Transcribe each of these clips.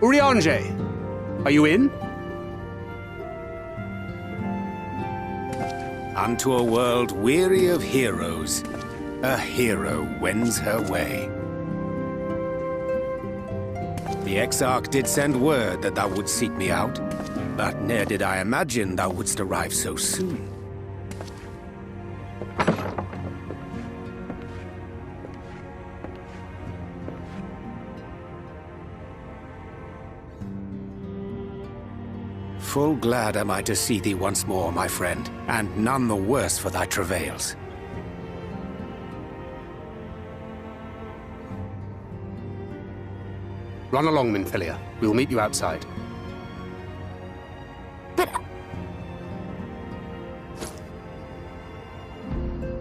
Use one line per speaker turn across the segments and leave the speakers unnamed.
Urianger, are you in?
Unto a world weary of heroes, a hero wends her way. The Exarch did send word that thou wouldst seek me out, but ne'er did I imagine thou wouldst arrive so soon. Full glad am I to see thee once more, my friend, and none the worse for thy travails.
Run along, Minfilia. We will meet you outside.
But...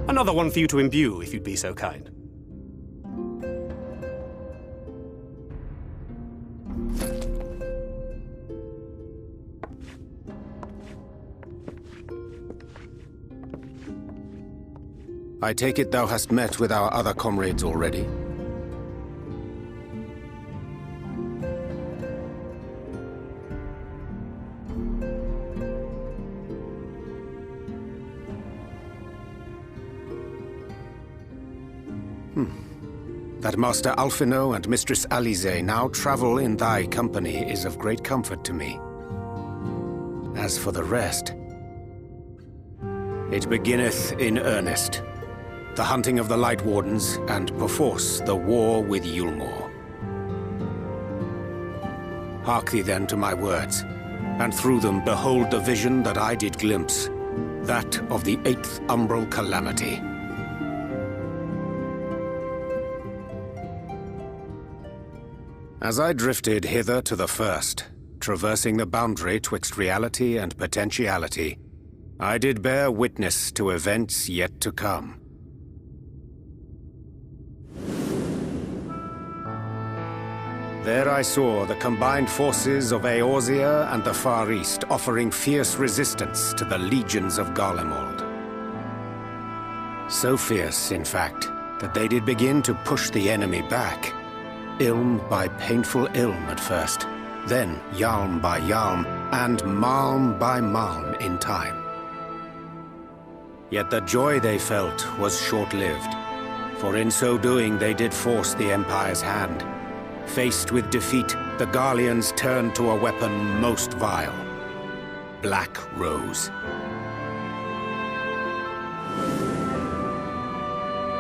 Another one for you to imbue, if you'd be so kind.
I take it thou hast met with our other comrades already? That Master Alphino and Mistress Alize now travel in thy company is of great comfort to me. As for the rest, it beginneth in earnest. The hunting of the Light Wardens, and perforce the war with Yulmore. Hark thee then to my words, and through them behold the vision that I did glimpse, that of the 8th Umbral Calamity. As I drifted hither to the first, traversing the boundary twixt reality and potentiality, I did bear witness to events yet to come. There I saw the combined forces of Eorzea and the Far East offering fierce resistance to the legions of Garlemald. So fierce, in fact, that they did begin to push the enemy back. Ilm by painful ilm at first, then Yalm by Yalm, and Malm by Malm in time. Yet the joy they felt was short-lived, for in so doing they did force the Empire's hand. Faced with defeat, the Garleans turned to a weapon most vile: Black Rose.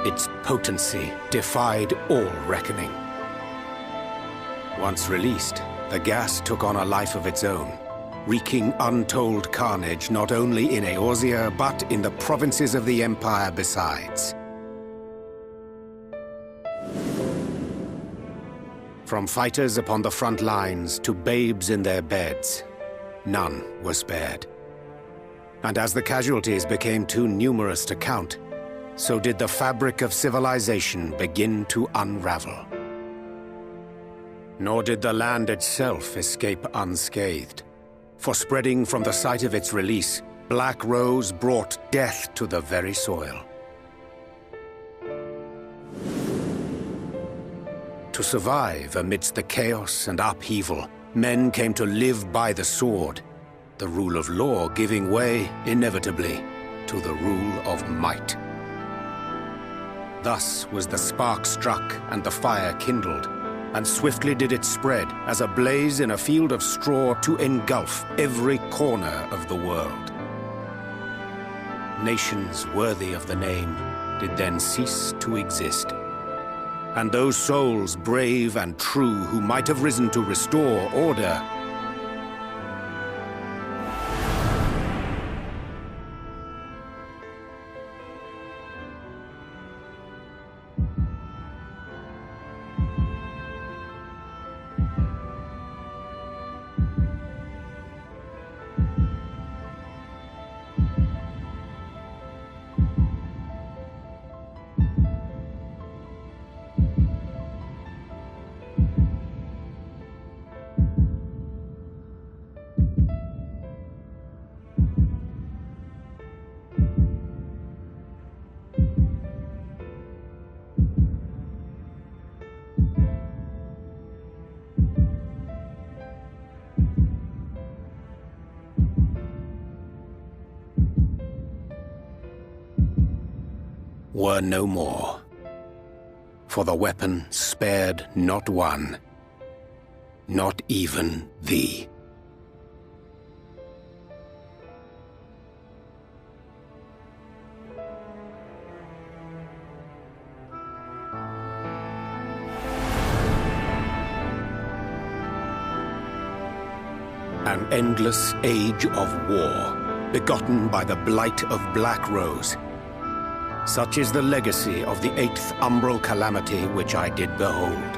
Its potency defied all reckoning. Once released, the gas took on a life of its own, wreaking untold carnage not only in Eorzea, but in the provinces of the Empire besides. From fighters upon the front lines to babes in their beds, none were spared. And as the casualties became too numerous to count, so did the fabric of civilization begin to unravel. Nor did the land itself escape unscathed, for spreading from the site of its release, Black Rose brought death to the very soil. To survive amidst the chaos and upheaval, men came to live by the sword, the rule of law giving way, inevitably, to the rule of might. Thus was the spark struck and the fire kindled, and swiftly did it spread as a blaze in a field of straw to engulf every corner of the world. Nations worthy of the name did then cease to exist. And those souls brave and true who might have risen to restore order were no more. For the weapon spared not one, not even thee. An endless age of war, begotten by the blight of Black Rose. Such is the legacy of the 8th umbral calamity which I did behold.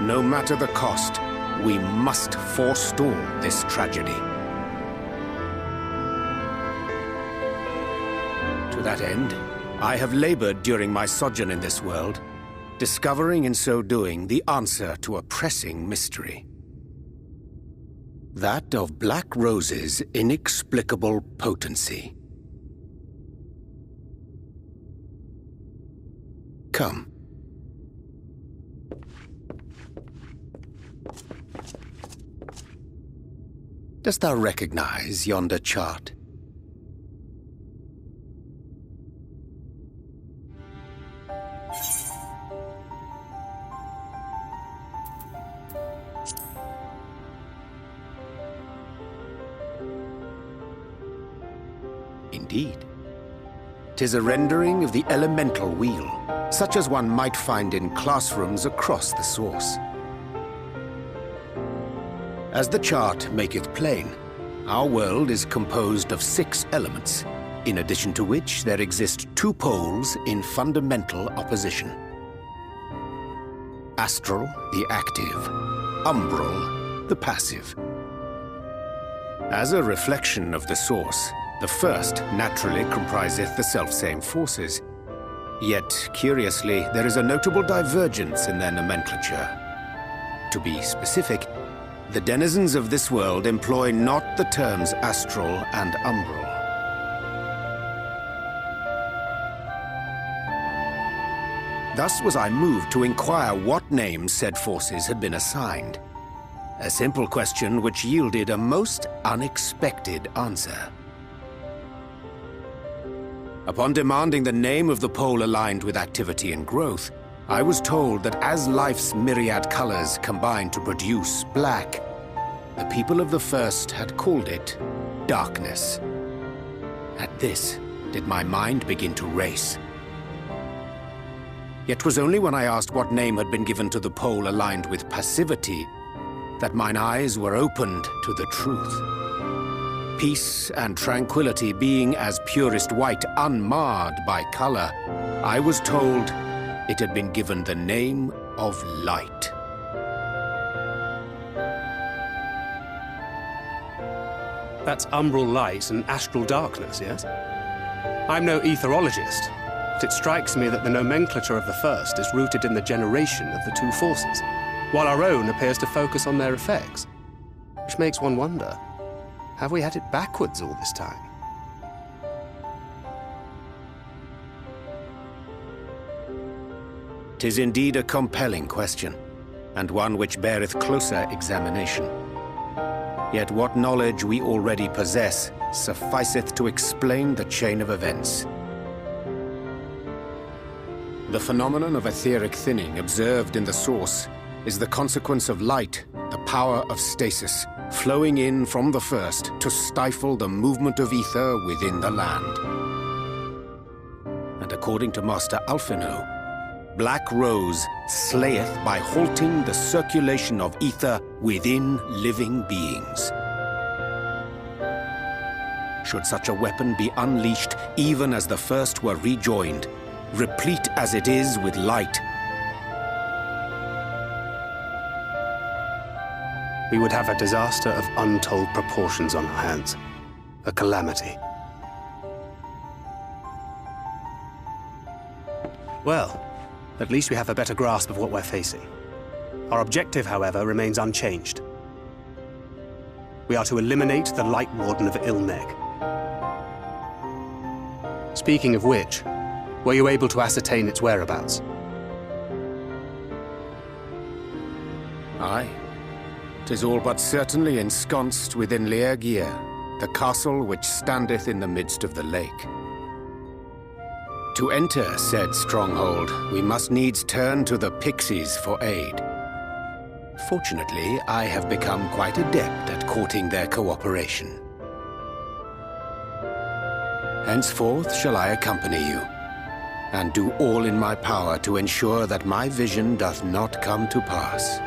No matter the cost, we must forestall this tragedy. To that end, I have labored during my sojourn in this world, discovering in so doing the answer to a pressing mystery. That of Black Rose's inexplicable potency. Come. Dost thou recognize yonder chart? Indeed. 'Tis a rendering of the elemental wheel, such as one might find in classrooms across the source. As the chart maketh plain, our world is composed of 6 elements, in addition to which there exist 2 poles in fundamental opposition. Astral, the active; umbral, the passive. As a reflection of the source, the first naturally compriseth the selfsame forces. Yet, curiously, there is a notable divergence in their nomenclature. To be specific, the denizens of this world employ not the terms astral and umbral. Thus was I moved to inquire what names said forces had been assigned. A simple question which yielded a most unexpected answer. Upon demanding the name of the pole aligned with activity and growth, I was told that as life's myriad colors combine to produce black, the people of the first had called it darkness. At this, did my mind begin to race. Yet 'twas only when I asked what name had been given to the pole aligned with passivity that mine eyes were opened to the truth. Peace and tranquility being as purest white, unmarred by color, I was told it had been given the name of light.
That's umbral light and astral darkness, yes? I'm no etherologist, but it strikes me that the nomenclature of the first is rooted in the generation of the 2 forces, while our own appears to focus on their effects. Which makes one wonder, have we had it backwards all this time?
"'Tis indeed a compelling question, and one which beareth closer examination. Yet what knowledge we already possess sufficeth to explain the chain of events. The phenomenon of etheric thinning observed in the source is the consequence of light, the power of stasis, flowing in from the first to stifle the movement of ether within the land. And according to Master Alphino, Black Rose slayeth by halting the circulation of ether within living beings. Should such a weapon be unleashed even as the first were rejoined, replete as it is with light,
we would have a disaster of untold proportions on our hands. A calamity. Well, at least we have a better grasp of what we're facing. Our objective, however, remains unchanged. We are to eliminate the Light Warden of Ilneg. Speaking of which, were you able to ascertain its whereabouts?
Aye. 'Tis all but certainly ensconced within Leergear, the castle which standeth in the midst of the lake. To enter said stronghold, we must needs turn to the pixies for aid. Fortunately, I have become quite adept at courting their cooperation. Henceforth shall I accompany you, and do all in my power to ensure that my vision doth not come to pass.